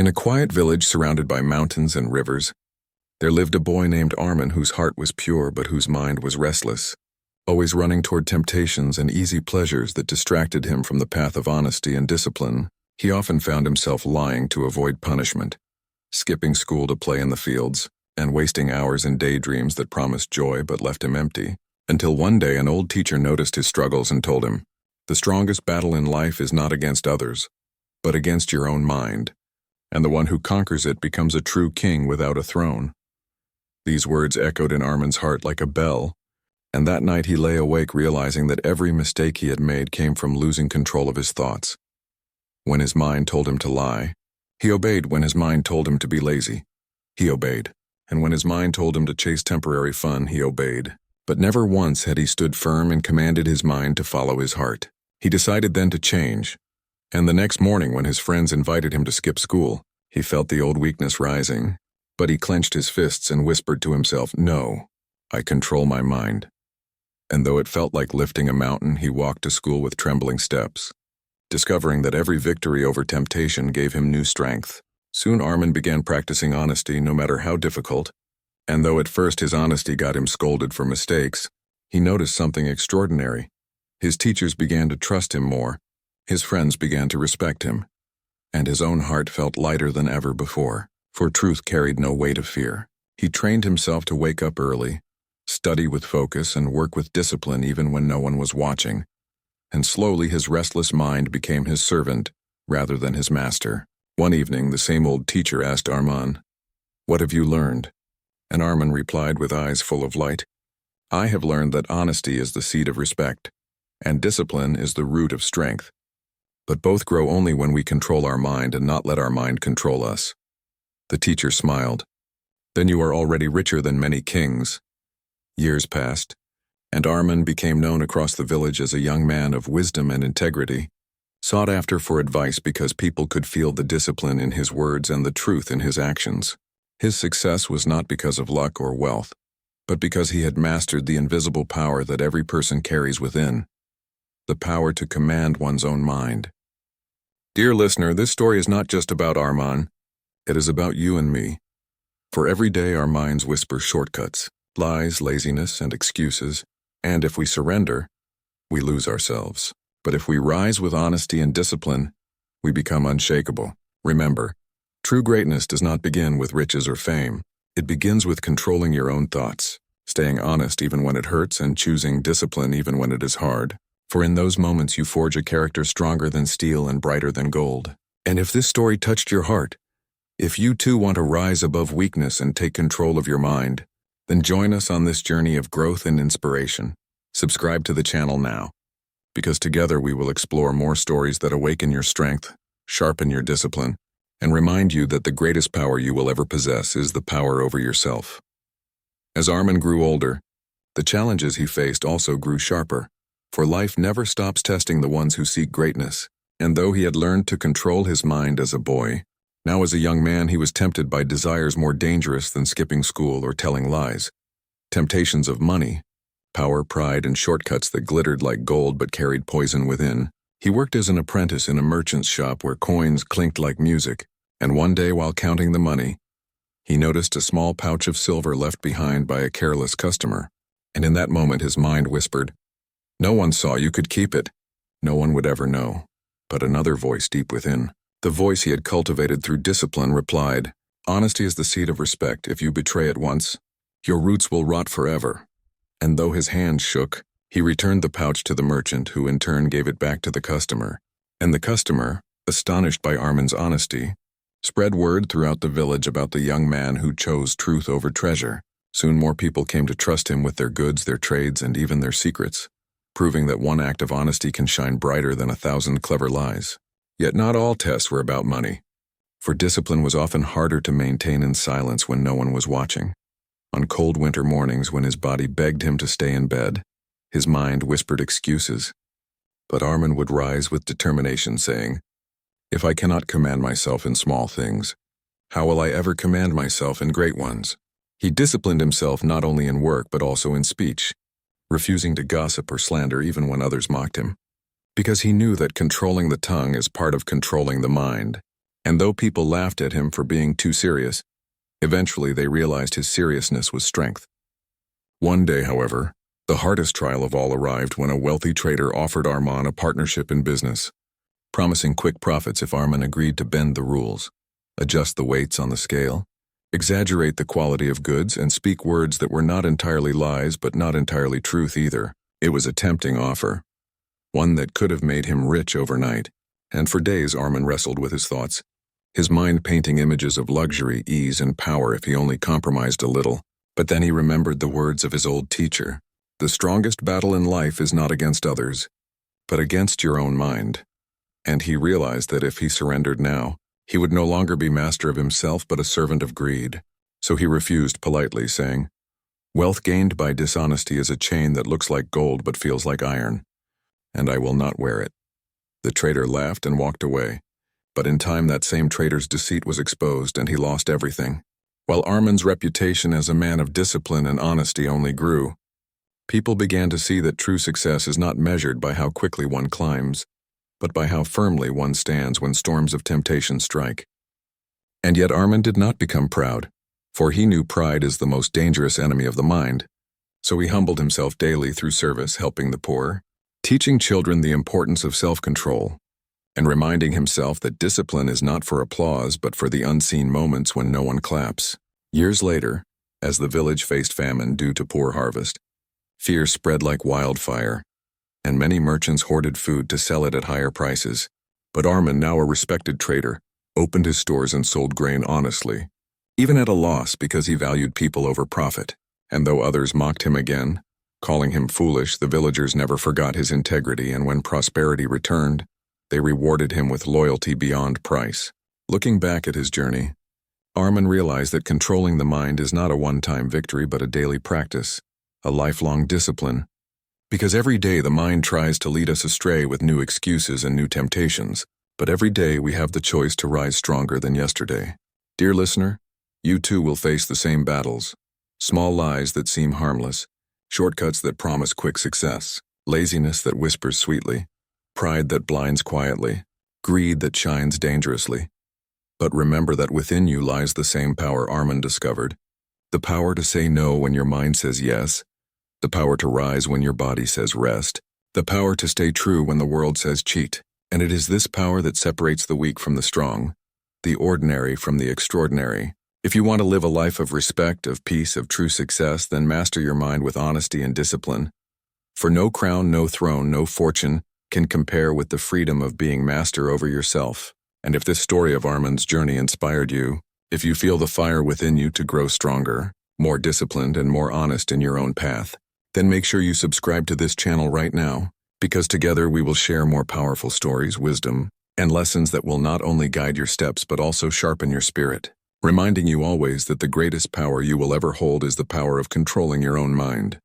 In a quiet village surrounded by mountains and rivers, there lived a boy named Armin whose heart was pure but whose mind was restless, always running toward temptations and easy pleasures that distracted him from the path of honesty and discipline. He often found himself lying to avoid punishment, skipping school to play in the fields, and wasting hours in daydreams that promised joy but left him empty, until one day an old teacher noticed his struggles and told him, "The strongest battle in life is not against others, but against your own mind, and the one who conquers it becomes a true king without a throne." These words echoed in Armin's heart like a bell, and that night he lay awake realizing that every mistake he had made came from losing control of his thoughts. When his mind told him to lie, he obeyed. When his mind told him to be lazy, he obeyed. And when his mind told him to chase temporary fun, he obeyed. But never once had he stood firm and commanded his mind to follow his heart. He decided then to change, and the next morning when his friends invited him to skip school, he felt the old weakness rising, but he clenched his fists and whispered to himself, "No, I control my mind." And though it felt like lifting a mountain, he walked to school with trembling steps, discovering that every victory over temptation gave him new strength. Soon Armin began practicing honesty no matter how difficult, and though at first his honesty got him scolded for mistakes, he noticed something extraordinary. His teachers began to trust him more, his friends began to respect him, and his own heart felt lighter than ever before, for truth carried no weight of fear. He trained himself to wake up early, study with focus, and work with discipline even when no one was watching, and slowly his restless mind became his servant rather than his master. One evening, the same old teacher asked Armin, "What have you learned?" And Armin replied with eyes full of light, "I have learned that honesty is the seed of respect, and discipline is the root of strength. But both grow only when we control our mind and not let our mind control us." The teacher smiled. "Then you are already richer than many kings." Years passed, and Armin became known across the village as a young man of wisdom and integrity, sought after for advice because people could feel the discipline in his words and the truth in his actions. His success was not because of luck or wealth, but because he had mastered the invisible power that every person carries within, the power to command one's own mind. Dear listener, this story is not just about Armin, it is about you and me. For every day our minds whisper shortcuts, lies, laziness, and excuses, and if we surrender, we lose ourselves. But if we rise with honesty and discipline, we become unshakable. Remember, true greatness does not begin with riches or fame. It begins with controlling your own thoughts, staying honest even when it hurts, and choosing discipline even when it is hard. For in those moments you forge a character stronger than steel and brighter than gold. And if this story touched your heart, if you too want to rise above weakness and take control of your mind, then join us on this journey of growth and inspiration. Subscribe to the channel now, because together we will explore more stories that awaken your strength, sharpen your discipline, and remind you that the greatest power you will ever possess is the power over yourself. As Armin grew older, the challenges he faced also grew sharper, for life never stops testing the ones who seek greatness. And though he had learned to control his mind as a boy, now as a young man he was tempted by desires more dangerous than skipping school or telling lies. Temptations of money, power, pride, and shortcuts that glittered like gold but carried poison within. He worked as an apprentice in a merchant's shop where coins clinked like music, and one day while counting the money, he noticed a small pouch of silver left behind by a careless customer, and in that moment his mind whispered, "No one saw you could keep it. No one would ever know." But another voice deep within, the voice he had cultivated through discipline, replied, "Honesty is the seed of respect. If you betray it once, your roots will rot forever." And though his hands shook, he returned the pouch to the merchant, who in turn gave it back to the customer. And the customer, astonished by Armin's honesty, spread word throughout the village about the young man who chose truth over treasure. Soon more people came to trust him with their goods, their trades, and even their secrets, proving that one act of honesty can shine brighter than 1,000 clever lies. Yet not all tests were about money, for discipline was often harder to maintain in silence when no one was watching. On cold winter mornings when his body begged him to stay in bed, his mind whispered excuses. But Armin would rise with determination, saying, "If I cannot command myself in small things, how will I ever command myself in great ones?" He disciplined himself not only in work but also in speech, refusing to gossip or slander even when others mocked him, because he knew that controlling the tongue is part of controlling the mind. And though people laughed at him for being too serious, eventually they realized his seriousness was strength. One day, however, the hardest trial of all arrived when a wealthy trader offered Armand a partnership in business, promising quick profits if Armand agreed to bend the rules, adjust the weights on the scale, exaggerate the quality of goods, and speak words that were not entirely lies but not entirely truth either. It was a tempting offer, one that could have made him rich overnight, and for days Armand wrestled with his thoughts, his mind painting images of luxury, ease, and power if he only compromised a little. But then he remembered the words of his old teacher, "The strongest battle in life is not against others, but against your own mind." And he realized that if he surrendered now, he would no longer be master of himself but a servant of greed. So he refused politely, saying, "Wealth gained by dishonesty is a chain that looks like gold but feels like iron, and I will not wear it." The trader laughed and walked away, but in time that same trader's deceit was exposed and he lost everything. While Armand's reputation as a man of discipline and honesty only grew, people began to see that true success is not measured by how quickly one climbs, but by how firmly one stands when storms of temptation strike. And yet Armand did not become proud, for he knew pride is the most dangerous enemy of the mind. So he humbled himself daily through service, helping the poor, teaching children the importance of self-control, and reminding himself that discipline is not for applause but for the unseen moments when no one claps. Years later, as the village faced famine due to poor harvest, fear spread like wildfire, and many merchants hoarded food to sell it at higher prices. But Armand, now a respected trader, opened his stores and sold grain honestly, even at a loss because he valued people over profit. And though others mocked him again, calling him foolish, the villagers never forgot his integrity, and when prosperity returned, they rewarded him with loyalty beyond price. Looking back at his journey, Armand realized that controlling the mind is not a one-time victory but a daily practice, a lifelong discipline. Because every day the mind tries to lead us astray with new excuses and new temptations, but every day we have the choice to rise stronger than yesterday. Dear listener, you too will face the same battles. Small lies that seem harmless, shortcuts that promise quick success, laziness that whispers sweetly, pride that blinds quietly, greed that shines dangerously. But remember that within you lies the same power Armand discovered, the power to say no when your mind says yes, the power to rise when your body says rest, the power to stay true when the world says cheat. And it is this power that separates the weak from the strong, the ordinary from the extraordinary. If you want to live a life of respect, of peace, of true success, then master your mind with honesty and discipline. For no crown, no throne, no fortune can compare with the freedom of being master over yourself. And if this story of Armand's journey inspired you, if you feel the fire within you to grow stronger, more disciplined, and more honest in your own path, then make sure you subscribe to this channel right now, because together we will share more powerful stories, wisdom, and lessons that will not only guide your steps but also sharpen your spirit, reminding you always that the greatest power you will ever hold is the power of controlling your own mind.